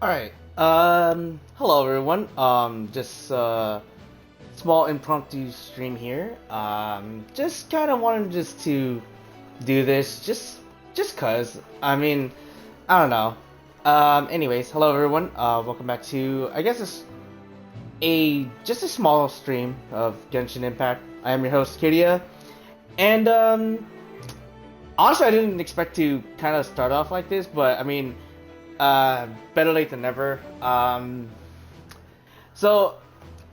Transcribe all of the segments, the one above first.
Alright, hello everyone, just small impromptu stream here, just kinda wanted just to do this, just cause, I don't know, anyways, hello everyone, welcome back to, I guess it's just a small stream of Genshin Impact. I am your host, Kiria, and, honestly I didn't expect to kinda start off like this, but, better late than never. So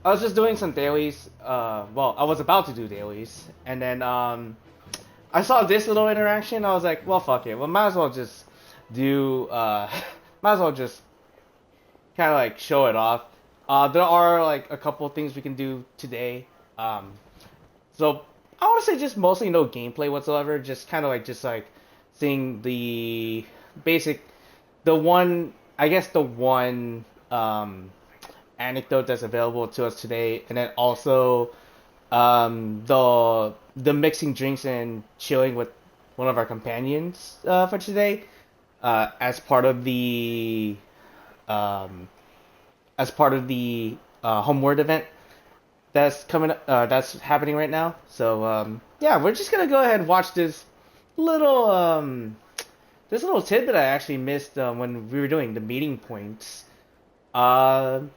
I was just doing some dailies. Well, I was about to do dailies, and then I saw this little interaction. I was like, well, fuck it. Well, might as well just do. Might as well just kind of like show it off. There are like a couple of things we can do today. So I want to say just mostly no gameplay whatsoever. Just kind of like seeing the basic. The one anecdote that's available to us today, and then also the mixing drinks and chilling with one of our companions for today, as part of the um, Homeward event that's happening right now. So yeah, we're just gonna go ahead and watch little um, this little tidbit I actually missed when we were doing the meeting points. Because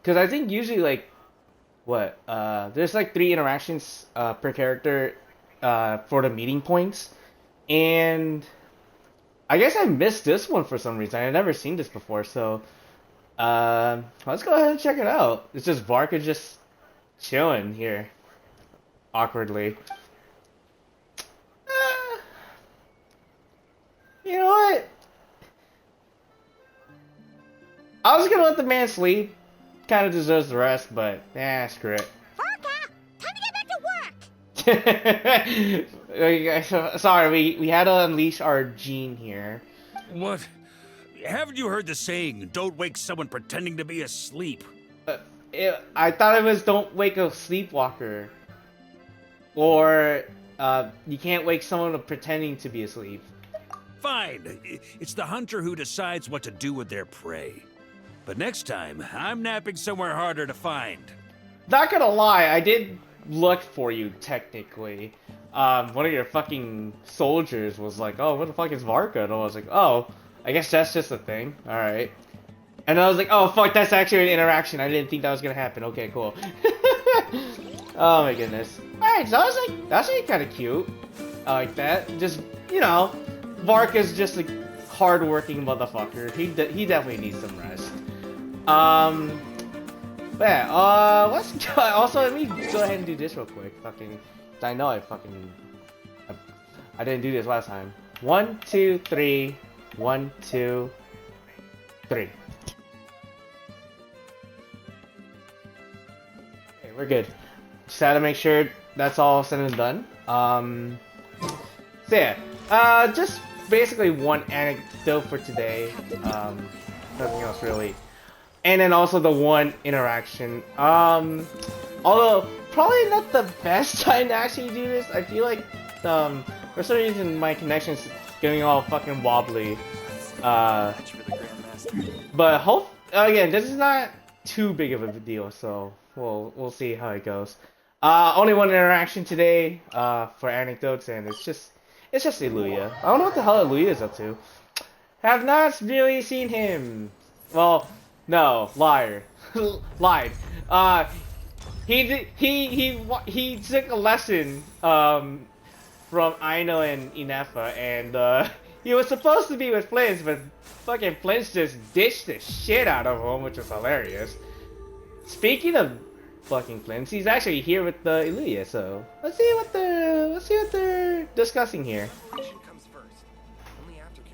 I think usually there's like 3 interactions per character for the meeting points, and I guess I missed this one for some reason. I've never seen this before, so let's go ahead and check it out. It's just Varka just chilling here awkwardly. Uh, you know what? I was gonna let the man sleep. Kind of deserves the rest, but screw it. Varka, time to get back to work. Sorry, we had to unleash our gene here. What? Haven't you heard the saying, don't wake someone pretending to be asleep? I thought it was don't wake a sleepwalker, or you can't wake someone pretending to be asleep. Fine. It's the hunter who decides what to do with their prey. But next time, I'm napping somewhere harder to find. Not gonna lie, I did look for you technically. One of your fucking soldiers was like, "Oh, what the fuck is Varka?" And I was like, "Oh, I guess that's just a thing. All right." And I was like, "Oh fuck, that's actually an interaction. I didn't think that was gonna happen. Okay, cool." Oh my goodness. All right, so I was like, that's actually kind of cute. I like that. Just Varka's just a hard-working motherfucker. He definitely needs some rest. But yeah, let's go. Also, let me go ahead and do this real quick. I know I didn't do this last time. 1, 2, 3. 1, 2, 3. Okay, we're good. Just had to make sure that's all said and done. So yeah, just basically one anecdote for today. Nothing else really. And then also the one interaction. Although probably not the best time to actually do this. I feel like for some reason my connection's getting all fucking wobbly. But again, this is not too big of a deal, so we'll see how it goes. Only one interaction today for anecdotes, and it's just Illuga. I don't know what the hell Illuga is up to. Have not really seen him. Well. No, liar, lied. He took a lesson from Aino and Inefa, and he was supposed to be with Flint's, but fucking Flint's just ditched the shit out of him, which was hilarious. Speaking of fucking Flint's, he's actually here with Illuga, so let's see what they're discussing here.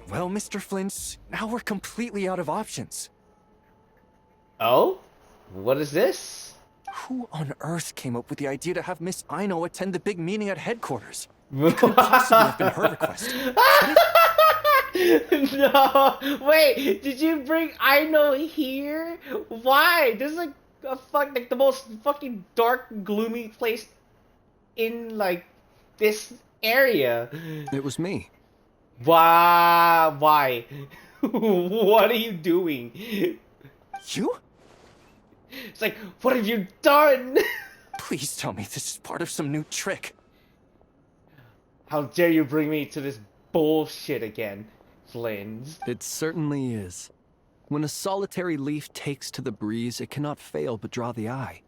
Well, Mr. Flint's, now we're completely out of options. Oh? What is this? Who on earth came up with the idea to have Miss Aino attend the big meeting at headquarters? It could possibly have been her request. No! Wait! Did you bring Aino here? Why? This is like the most fucking dark, gloomy place in like this area. It was me. Why? What are you doing? You? It's like, what have you done? Please tell me this is part of some new trick. How dare you bring me to this bullshit again, Flins? It certainly is. When a solitary leaf takes to the breeze, it cannot fail but draw the eye.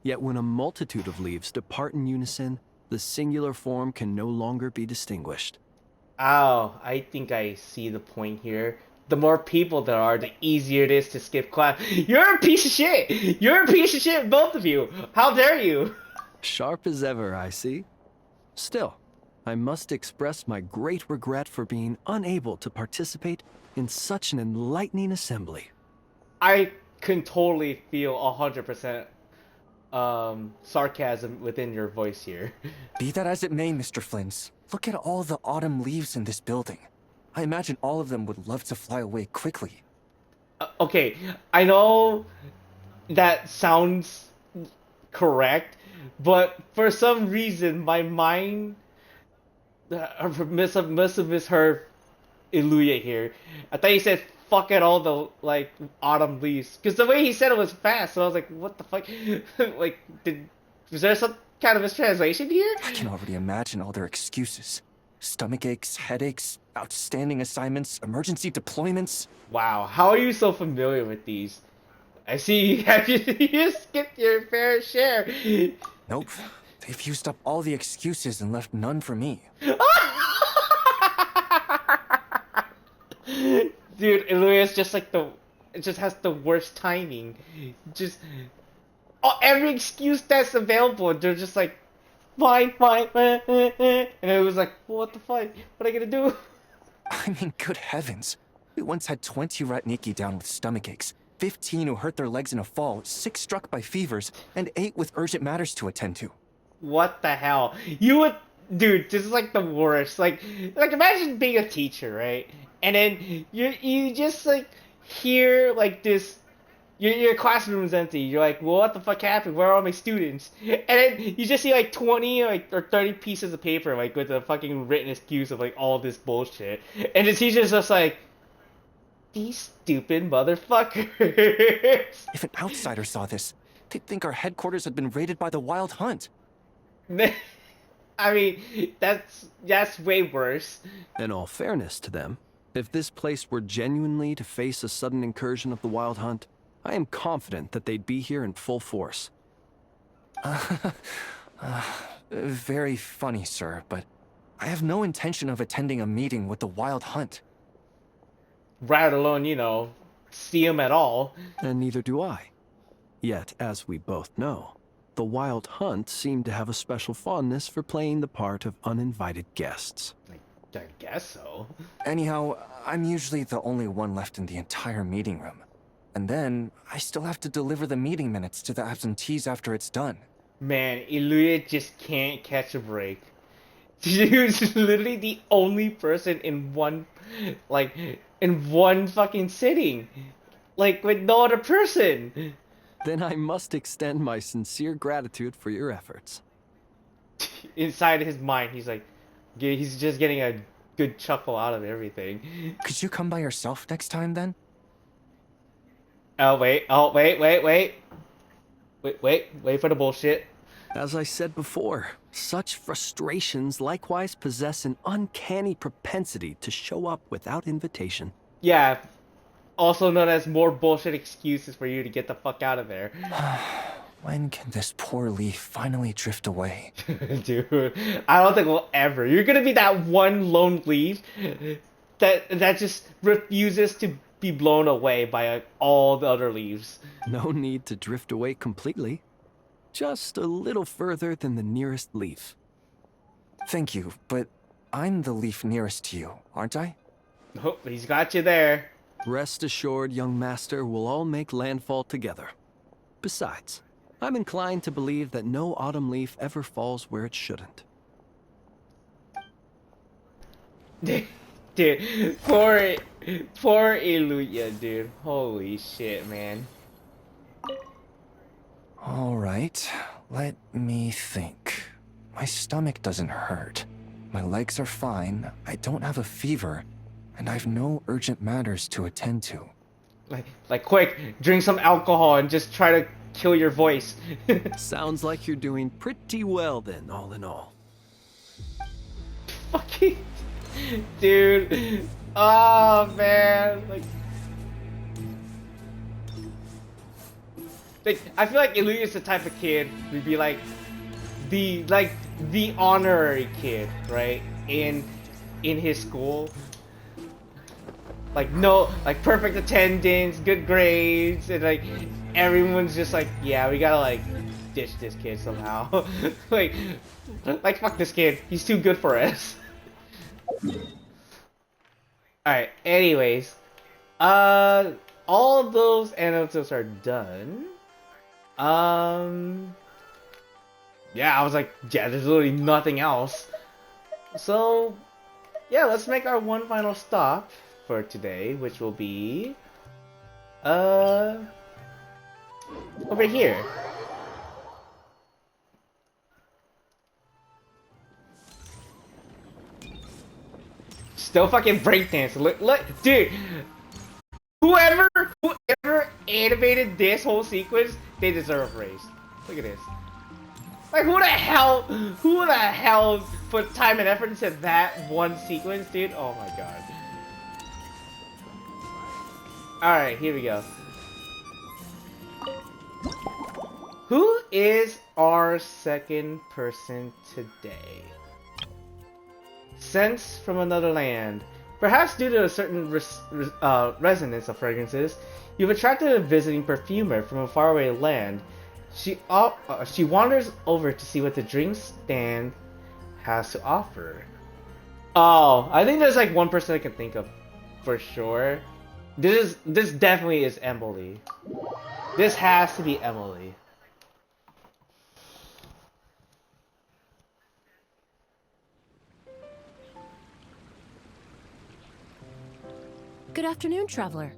Yet when a multitude of leaves depart in unison, the singular form can no longer be distinguished. Oh, I think I see the point here. The more people there are, the easier it is to skip class. You're a piece of shit! You're a piece of shit, both of you! How dare you! Sharp as ever, I see. Still, I must express my great regret for being unable to participate in such an enlightening assembly. I can totally feel 100% sarcasm within your voice here. Be that as it may, Mr. Flins, look at all the autumn leaves in this building. I imagine all of them would love to fly away quickly. Okay, I know that sounds correct, but for some reason my mind must have misheard Illuga here. I thought he said fuck at all the like autumn leaves, because the way he said it was fast, so I was like, what the fuck? Like, was there some kind of mistranslation here? I can already imagine all their excuses. Stomach aches, headaches, outstanding assignments, emergency deployments. Wow, how are you so familiar with these? I see you skipped your fair share. Nope. They've used up all the excuses and left none for me. Dude, Illuga's just like it just has the worst timing. Just every excuse that's available, they're just like, fine, and it was like, what the fuck? What am I gonna do? I mean, good heavens. We once had 20 Ratniki down with stomach aches, 15 who hurt their legs in a fall, 6 struck by fevers, and 8 with urgent matters to attend to. What the hell? You would, dude, this is like the worst. Like imagine being a teacher, right? And then you just like hear like this, your classroom's empty. You're like, well, what the fuck happened? Where are all my students? And then you just see like 20 or 30 pieces of paper like with a fucking written excuse of like all this bullshit. And the teacher's just like, these stupid motherfuckers. If an outsider saw this, they'd think our headquarters had been raided by the Wild Hunt. I mean, that's way worse. In all fairness to them, if this place were genuinely to face a sudden incursion of the Wild Hunt, I am confident that they'd be here in full force. Very funny, sir, but I have no intention of attending a meeting with the Wild Hunt. Right alone, you know, see him at all. And neither do I. Yet, as we both know, the Wild Hunt seem to have a special fondness for playing the part of uninvited guests. I guess so. Anyhow, I'm usually the only one left in the entire meeting room. And then, I still have to deliver the meeting minutes to the absentees after it's done. Man, Illuga just can't catch a break. He's literally the only person in one fucking sitting. Like, with no other person. Then I must extend my sincere gratitude for your efforts. Inside his mind, he's like, he's just getting a good chuckle out of everything. Could you come by yourself next time, then? Wait for the bullshit. As I said before, such frustrations likewise possess an uncanny propensity to show up without invitation. Yeah, also known as more bullshit excuses for you to get the fuck out of there. When can this poor leaf finally drift away? Dude, I don't think we'll ever. You're gonna be that one lone leaf that just refuses to be blown away by all the other leaves. No need to drift away completely. Just a little further than the nearest leaf. Thank you, but I'm the leaf nearest to you, aren't I? Oh, he's got you there. Rest assured, young master, we'll all make landfall together. Besides, I'm inclined to believe that no autumn leaf ever falls where it shouldn't. Dude, poor Illuga, dude. Holy shit, man. Alright, let me think. My stomach doesn't hurt. My legs are fine, I don't have a fever, and I've no urgent matters to attend to. Like quick, drink some alcohol and just try to kill your voice. Sounds like you're doing pretty well then, all in all. Fucking dude. Oh man, like I feel like Illuga is the type of kid who'd be like the honorary kid, right? In his school. Like like perfect attendance, good grades, and like everyone's just like, yeah, we gotta like ditch this kid somehow. like fuck this kid, he's too good for us. Alright, anyways. All those anecdotes are done. Yeah, I was like, yeah, there's literally nothing else. So, yeah, let's make our one final stop for today, which will be over here. Still fucking breakdance. Look, dude. Whoever animated this whole sequence, they deserve a raise. Look at this. Like, who the hell put time and effort into that one sequence, dude? Oh my god. Alright, here we go. Who is our second person today? Scents from another land. Perhaps due to a certain resonance of fragrances, you've attracted a visiting perfumer from a faraway land. She wanders over to see what the drink stand has to offer. Oh, I think there's like one person I can think of for sure. This definitely is Emilie. This has to be Emilie. Good afternoon, traveler.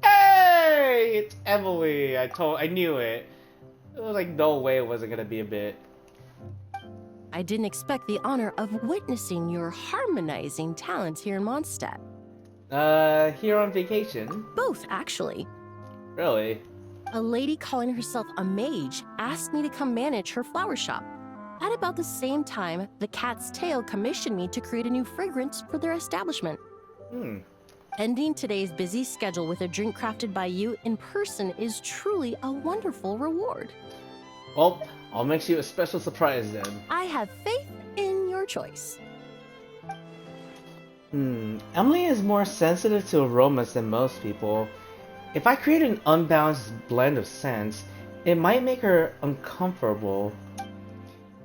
Hey, it's Emilie. I knew it. It was like no way it wasn't gonna be a bit. I didn't expect the honor of witnessing your harmonizing talents here in Mondstadt. Here on vacation? Both, actually. Really? A lady calling herself a mage asked me to come manage her flower shop. At about the same time, the Cat's Tail commissioned me to create a new fragrance for their establishment. Ending today's busy schedule with a drink crafted by you in person is truly a wonderful reward. Well, I'll make you a special surprise then. I have faith in your choice. Emilie is more sensitive to aromas than most people. If I create an unbalanced blend of scents, it might make her uncomfortable.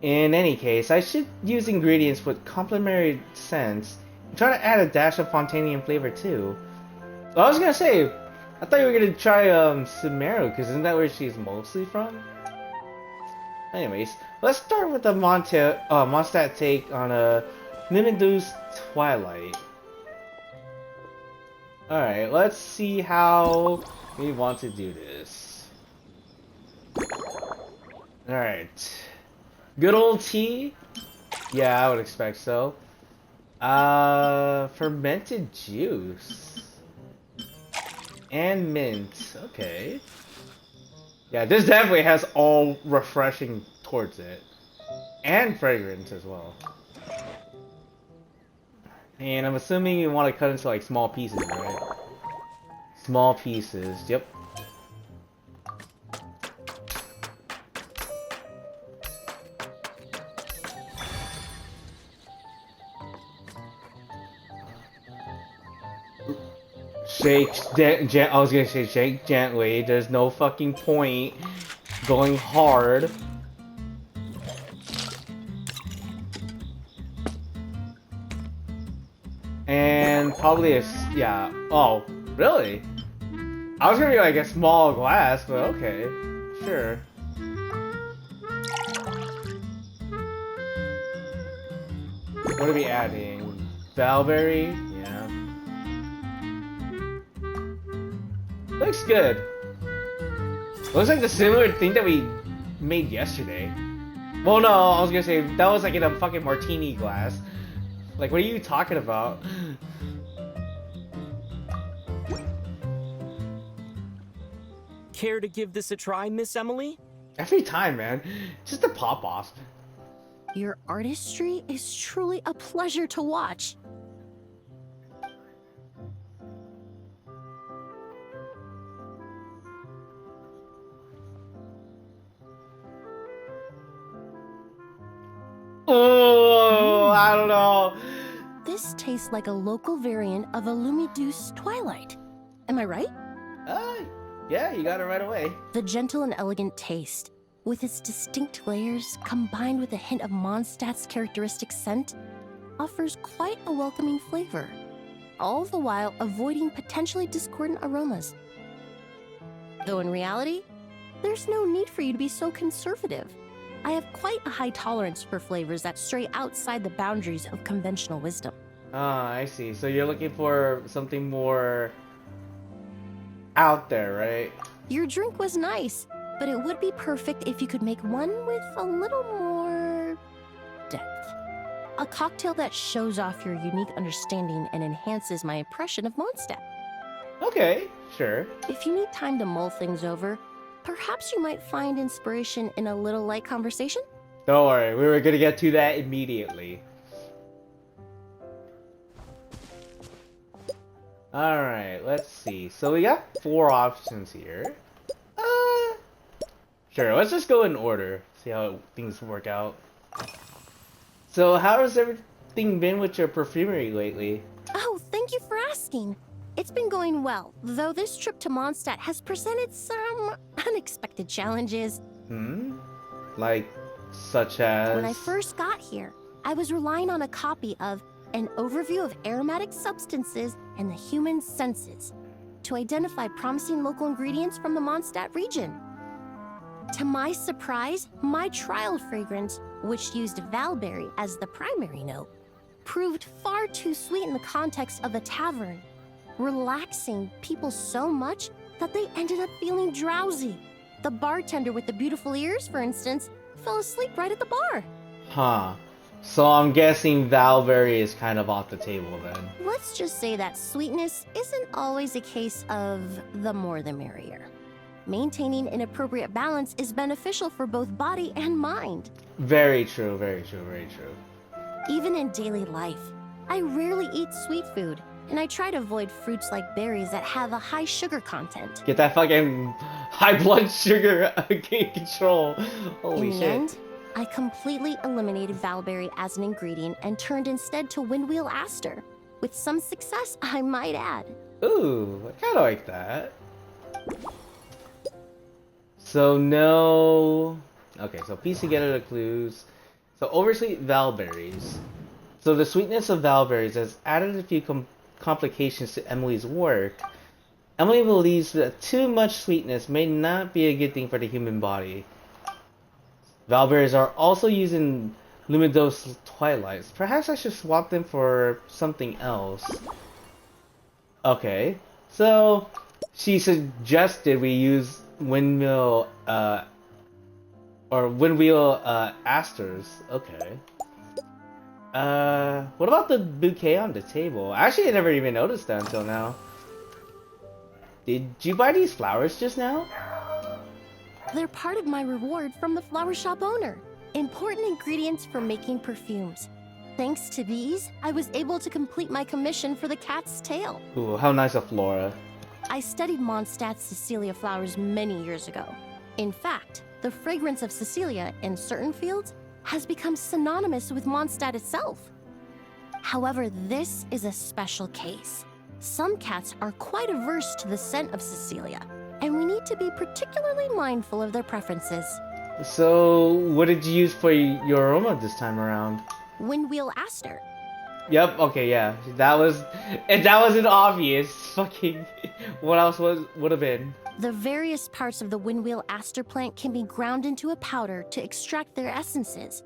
In any case, I should use ingredients with complementary scents and try to add a dash of Fontanian flavor too. I was gonna say, I thought you were gonna try Sumeru, because isn't that where she's mostly from? Anyways, let's start with the Mondstadt take on a Nimbus Twilight. Alright, let's see how we want to do this. Alright. Good old tea? Yeah, I would expect so. Fermented juice. And mint. Okay. Yeah, this definitely has all refreshing towards it. And fragrance as well. And I'm assuming you want to cut into like small pieces, right? Small pieces, yep. Shake, I was gonna say shake gently. There's no fucking point going hard. And probably yeah. Oh, really? I was gonna be like a small glass, but okay, sure. What are we adding? Valberry? Yeah. Looks good. Looks like the similar thing that we made yesterday. Well, no, I was gonna say that was like in a fucking martini glass. Like, what are you talking about? care to give this a try, Miss Emilie? Every time, man. Just a pop off. Your artistry is truly a pleasure to watch. Oh, I don't know. This tastes like a local variant of a Lumiduce Twilight. Am I right? Yeah, you got it right away. The gentle and elegant taste, with its distinct layers combined with a hint of Mondstadt's characteristic scent, offers quite a welcoming flavor, all the while avoiding potentially discordant aromas. Though in reality, there's no need for you to be so conservative. I have quite a high tolerance for flavors that stray outside the boundaries of conventional wisdom. Ah, I see. So you're looking for something more out there, right? Your drink was nice, but it would be perfect if you could make one with a little more depth. A cocktail that shows off your unique understanding and enhances my impression of Mondstadt. Okay, sure. If you need time to mull things over, perhaps you might find inspiration in a little light conversation? Don't worry, we were gonna get to that immediately. Alright, let's see. So we got 4 options here. Sure, let's just go in order. See how things work out. So how has everything been with your perfumery lately? Oh, thank you for asking. It's been going well, though this trip to Mondstadt has presented some unexpected challenges. Like, such as... When I first got here, I was relying on a copy of An Overview of Aromatic Substances and the Human Senses to identify promising local ingredients from the Mondstadt region. To my surprise, my trial fragrance, which used valberry as the primary note, proved far too sweet in the context of a tavern, relaxing people so much that they ended up feeling drowsy. The bartender with the beautiful ears, for instance, fell asleep right at the bar. Huh. So I'm guessing valberry is kind of off the table then. Let's just say that sweetness isn't always a case of the more the merrier. Maintaining an appropriate balance is beneficial for both body and mind. Very true, very true, very true. Even in daily life, I rarely eat sweet food, and I try to avoid fruits like berries that have a high sugar content. Get that fucking high blood sugar in control. Holy In shit. the end, I completely eliminated valberry as an ingredient and turned instead to windwheel aster, with some success, I might add. Ooh, I kinda like that. So no... Okay, so piece together the clues. So oversweet valberries. So the sweetness of valberries has added a few complications to Emilie's work. Emilie believes that too much sweetness may not be a good thing for the human body. Valberries are also used in Lumiduce Twilights. Perhaps I should swap them for something else. Okay, so she suggested we use windmill asters. Okay. What about the bouquet on the table? Actually, I never even noticed that until now. Did you buy these flowers just now? They're part of my reward from the flower shop owner. Important ingredients for making perfumes. Thanks to these, I was able to complete my commission for the cat's tail. Ooh, how nice of Flora. I studied Mondstadt's Cecilia flowers many years ago. In fact, the fragrance of Cecilia in certain fields has become synonymous with Mondstadt itself. However, this is a special case. Some cats are quite averse to the scent of Cecilia, and we need to be particularly mindful of their preferences. So, what did you use for your aroma this time around? Windwheel aster. Yep, okay, yeah. That wasn't obvious. Fucking, what else would have been? The various parts of the windwheel aster plant can be ground into a powder to extract their essences.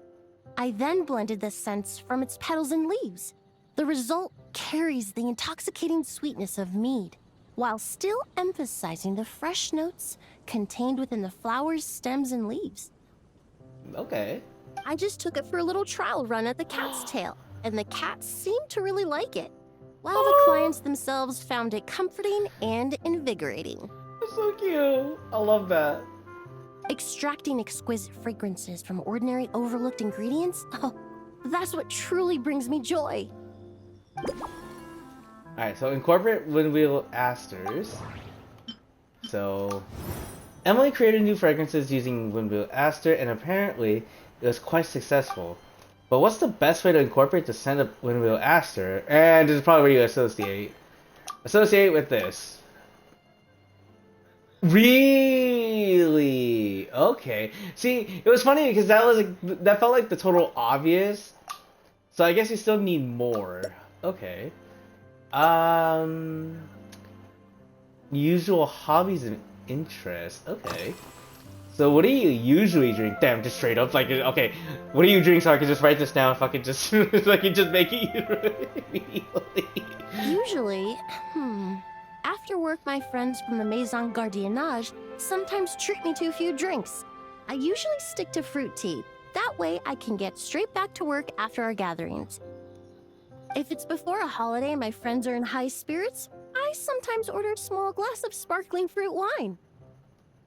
I then blended the scents from its petals and leaves. The result carries the intoxicating sweetness of mead, while still emphasizing the fresh notes contained within the flowers, stems, and leaves. Okay. I just took it for a little trial run at the cat's tail, and the cats seemed to really like it, while the clients themselves found it comforting and invigorating. so cute. I love that. Extracting exquisite fragrances from ordinary overlooked ingredients? Oh, that's what truly brings me joy. Alright, so incorporate windwheel asters. So, Emily created new fragrances using windwheel aster, and apparently it was quite successful. But what's the best way to incorporate the scent of windwheel aster? And this is probably where you associate. Associate with this. Really? Okay. See, it was funny because that felt like the total obvious. So I guess you still need more. Okay. Usual hobbies and interests. Okay. So what do you usually drink? Damn, just straight up like okay. What do you drink so I can just write this down if I could just so I can just make it immediately. Usually, after work, my friends from the Maison Gardiennage sometimes treat me to a few drinks. I usually stick to fruit tea. That way, I can get straight back to work after our gatherings. If it's before a holiday and my friends are in high spirits, I sometimes order a small glass of sparkling fruit wine.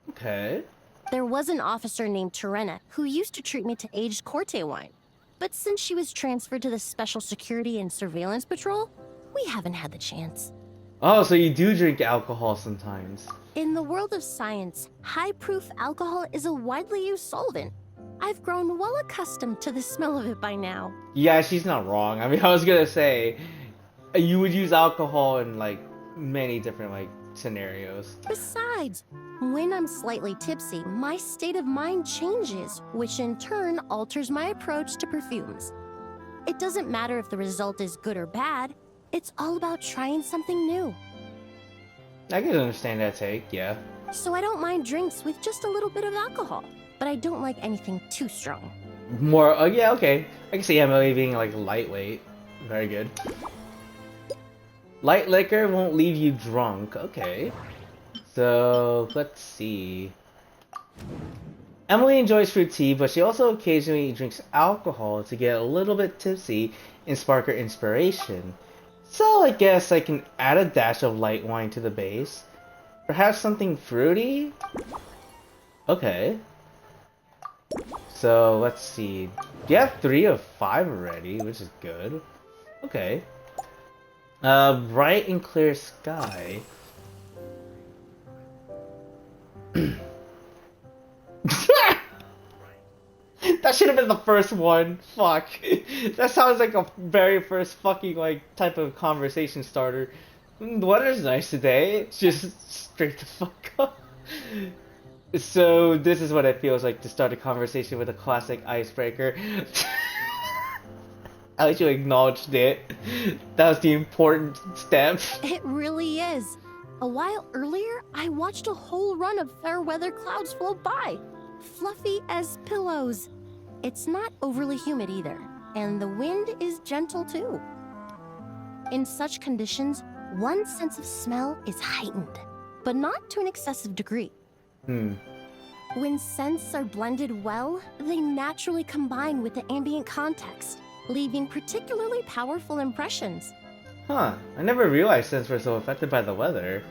Okay. There was an officer named Terena who used to treat me to aged Corte wine. But since she was transferred to the Special Security and Surveillance Patrol, we haven't had the chance. Oh, so you do drink alcohol sometimes. In the world of science, high-proof alcohol is a widely used solvent. I've grown well accustomed to the smell of it by now. Yeah, she's not wrong. I mean, I was gonna say, you would use alcohol in like many different like scenarios. Besides, when I'm slightly tipsy, my state of mind changes, which in turn alters my approach to perfumes. It doesn't matter if the result is good or bad, it's all about trying something new. I can understand that take, yeah. So I don't mind drinks with just a little bit of alcohol, but I don't like anything too strong. More, yeah, okay. I can see Emily being like lightweight. Very good. Light liquor won't leave you drunk. Okay. So, let's see. Emily enjoys fruit tea, but she also occasionally drinks alcohol to get a little bit tipsy and spark her inspiration. So I guess I can add a dash of light wine to the base. Perhaps something fruity? Okay. So, let's see. You have 3 of 5 already, which is good. Okay. Bright and clear sky. That should have been the first one. Fuck. That sounds like a very first fucking like type of conversation starter. The weather's nice today. It's just straight the fuck up. So this is what it feels like to start a conversation with a classic icebreaker. At least you acknowledged it. That was the important step. It really is. A while earlier, I watched a whole run of fair weather clouds float by, fluffy as pillows. It's not overly humid either, and the wind is gentle too. In such conditions, one sense of smell is heightened, but not to an excessive degree. When scents are blended well, they naturally combine with the ambient context, leaving particularly powerful impressions. Huh, I never realized scents were so affected by the weather.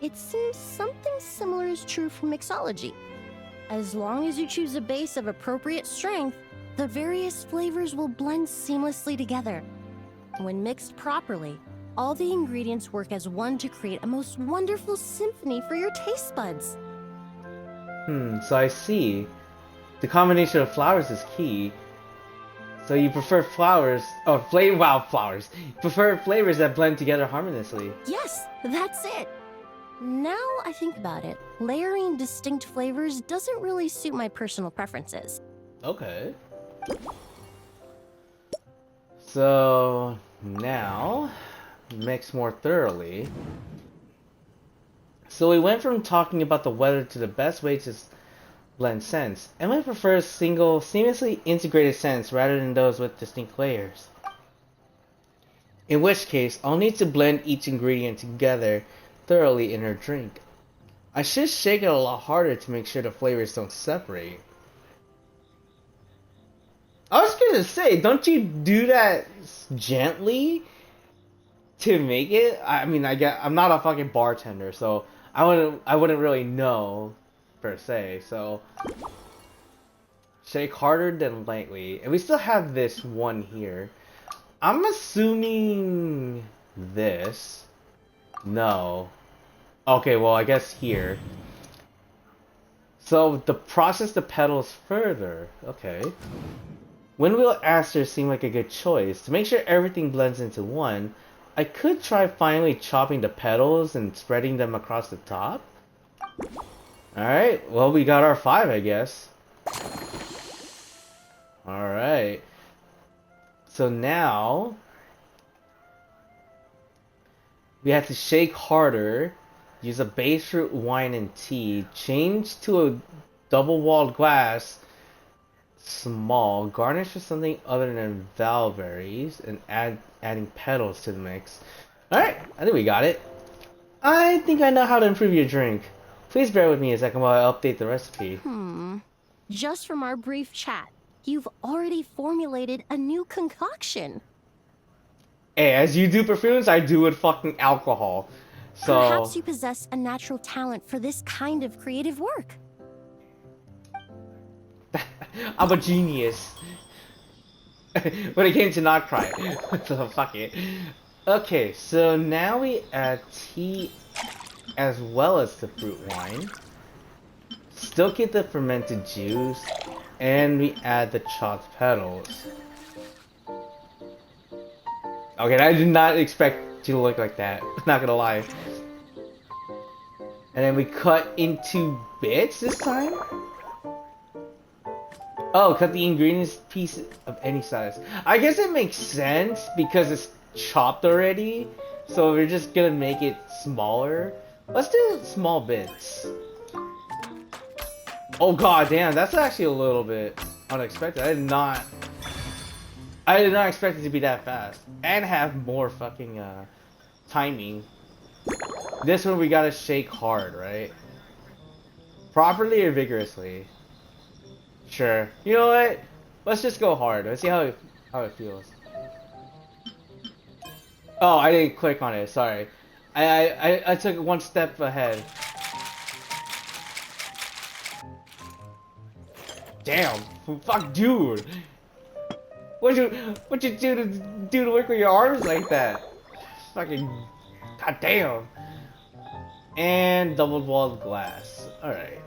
It seems something similar is true for mixology. As long as you choose a base of appropriate strength, the various flavors will blend seamlessly together. When mixed properly, all the ingredients work as one to create a most wonderful symphony for your taste buds. So I see. The combination of flowers is key. So you prefer flowers, flowers. You prefer flavors that blend together harmoniously. Yes, that's it. Now I think about it, layering distinct flavors doesn't really suit my personal preferences. Okay. So now, mix more thoroughly. So we went from talking about the weather to the best way to blend scents. Emily prefers single, seamlessly integrated scents rather than those with distinct layers. In which case, I'll need to blend each ingredient together thoroughly in her drink. I should shake it a lot harder to make sure the flavors don't separate. I was gonna say, don't you do that gently to make it? I mean, I'm not a fucking bartender, so I wouldn't really know per se. So shake harder than lightly, and we still have this one here. I'm assuming this. No. Okay, well I guess here. So to process the petals further. Okay. Windwheel asters seem like a good choice. To make sure everything blends into one, I could try finally chopping the petals and spreading them across the top. Alright, well we got our 5, I guess. Alright. So now we have to shake harder, use a base fruit wine and tea, change to a double-walled glass, small, garnish with something other than valberries, and adding petals to the mix. Alright, I think we got it. I think I know how to improve your drink. Please bear with me a second while I update the recipe. Just from our brief chat, you've already formulated a new concoction. Hey, as you do perfumes, I do with fucking alcohol. So Perhaps you possess a natural talent for this kind of creative work. I'm a genius. When it came to not cry. So fuck it. Okay, so now we add tea as well as the fruit wine. Still keep the fermented juice. And we add the chopped petals. Okay, I did not expect you to look like that. Not gonna lie. And then we cut into bits this time? Oh, cut the ingredients piece of any size. I guess it makes sense because it's chopped already. So we're just gonna make it smaller. Let's do small bits. Oh god damn, that's actually a little bit unexpected. I did not expect it to be that fast. And have more fucking timing. This one we gotta shake hard, right? Properly or vigorously? Sure. You know what? Let's just go hard. Let's see how it feels. Oh, I didn't click on it. Sorry. I took one step ahead. Damn. Fuck, dude. What'd you do to work with your arms like that? Fucking. God damn. And double-walled glass. Alright.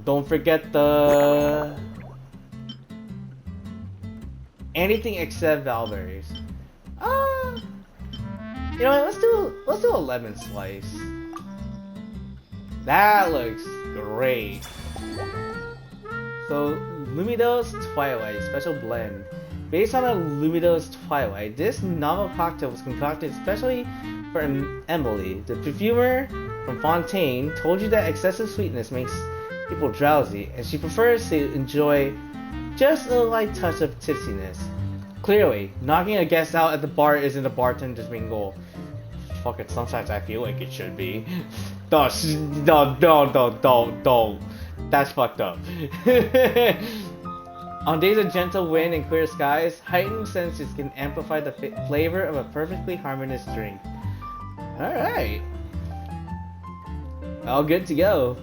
Don't forget the... anything except valberries. You know what? Let's do a lemon slice. That looks great. So, Lumidos Twilight Special Blend. Based on a Lumidos Twilight, this novel cocktail was concocted especially for Emilie. The perfumer from Fontaine told you that excessive sweetness makes people drowsy, and she prefers to enjoy just a light touch of tipsiness. Clearly, knocking a guest out at the bar isn't a bartender's main goal. Fuck it, sometimes I feel like it should be. No. That's fucked up. On days of gentle wind and clear skies, heightened senses can amplify the flavor of a perfectly harmonious drink. Alright. All good to go.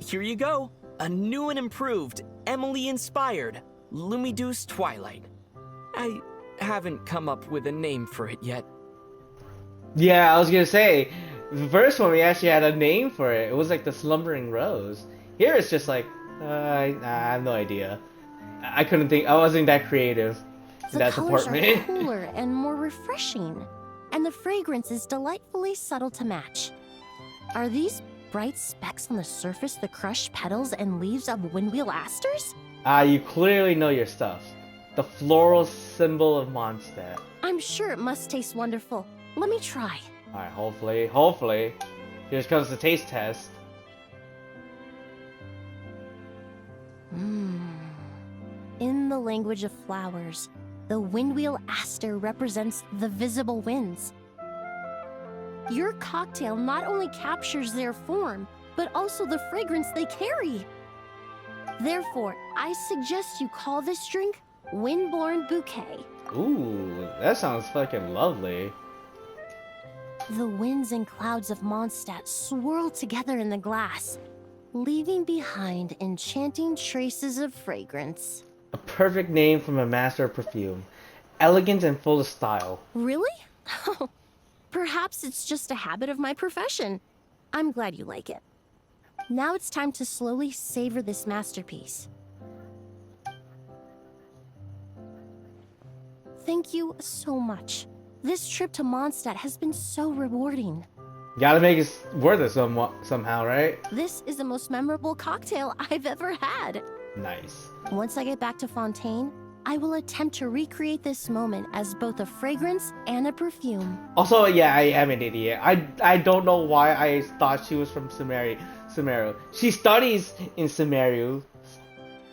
Here you go. A new and improved, Emilie-inspired Lumidos Twilight. I haven't come up with a name for it yet. Yeah, I was gonna say, the first one we actually had a name for it. It was like the Slumbering Rose. Here it's just like, I have no idea. I couldn't think, I wasn't that creative in that colors department. are cooler and more refreshing, and the fragrance is delightfully subtle to match. Are these bright specks on the surface the crushed petals and leaves of windwheel asters? You clearly know your stuff. The floral symbol of Mondstadt. I'm sure it must taste wonderful. Let me try. Alright, hopefully. Here comes the taste test. In the language of flowers, the windwheel aster represents the visible winds. Your cocktail not only captures their form, but but also the fragrance they carry. Therefore, I suggest you call this drink Windborne Bouquet. Ooh, that sounds fucking lovely. The winds and clouds of Mondstadt swirl together in the glass, leaving behind enchanting traces of fragrance. A perfect name from a master of perfume. Elegant and full of style. Really? Oh, perhaps it's just a habit of my profession. I'm glad you like it. Now it's time to slowly savor this masterpiece. Thank you so much. This trip to Mondstadt has been so rewarding. Gotta make it worth it somehow, right? This is the most memorable cocktail I've ever had. Nice. Once I get back to Fontaine, I will attempt to recreate this moment as both a fragrance and a perfume. Also, yeah, I am an idiot. I don't know why I thought she was from Sumeru. She studies in Sumeru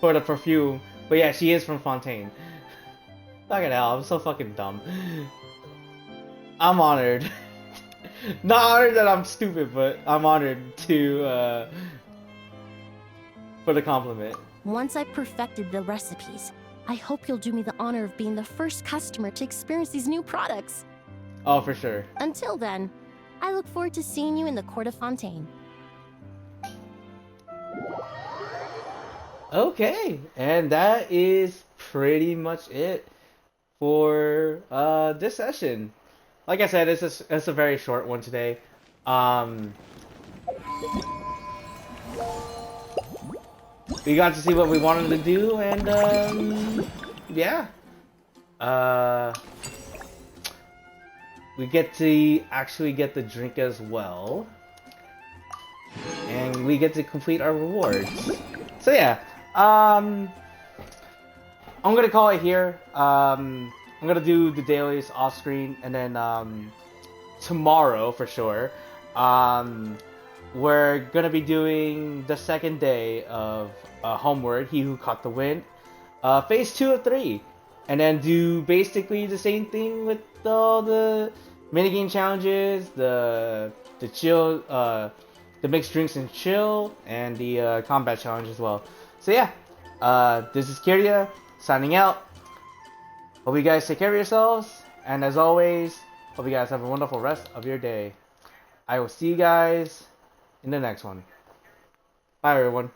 for the perfume, but yeah, she is from Fontaine. Fucking hell, I'm so fucking dumb. I'm honored. Not honored that I'm stupid, but I'm honored to for the compliment. Once I've perfected the recipes, I hope you'll do me the honor of being the first customer to experience these new products. Oh, for sure. Until then, I look forward to seeing you in the Court of Fontaine. Okay, and that is pretty much it for this session. Like I said, it's a very short one today. We got to see what we wanted to do, and yeah. We get to actually get the drink as well, and we get to complete our rewards. So yeah, I'm gonna call it here. I'm gonna do the dailies off screen, and then tomorrow for sure, we're gonna be doing the second day of Homeward, He Who Caught the Wind, phase 2 of 3, and then do basically the same thing with all the minigame challenges, the chill, the mixed drinks and chill, and the combat challenge as well. So yeah, this is Kiria signing out. Hope you guys take care of yourselves, and as always, hope you guys have a wonderful rest of your day. I will see you guys in the next one. Bye everyone.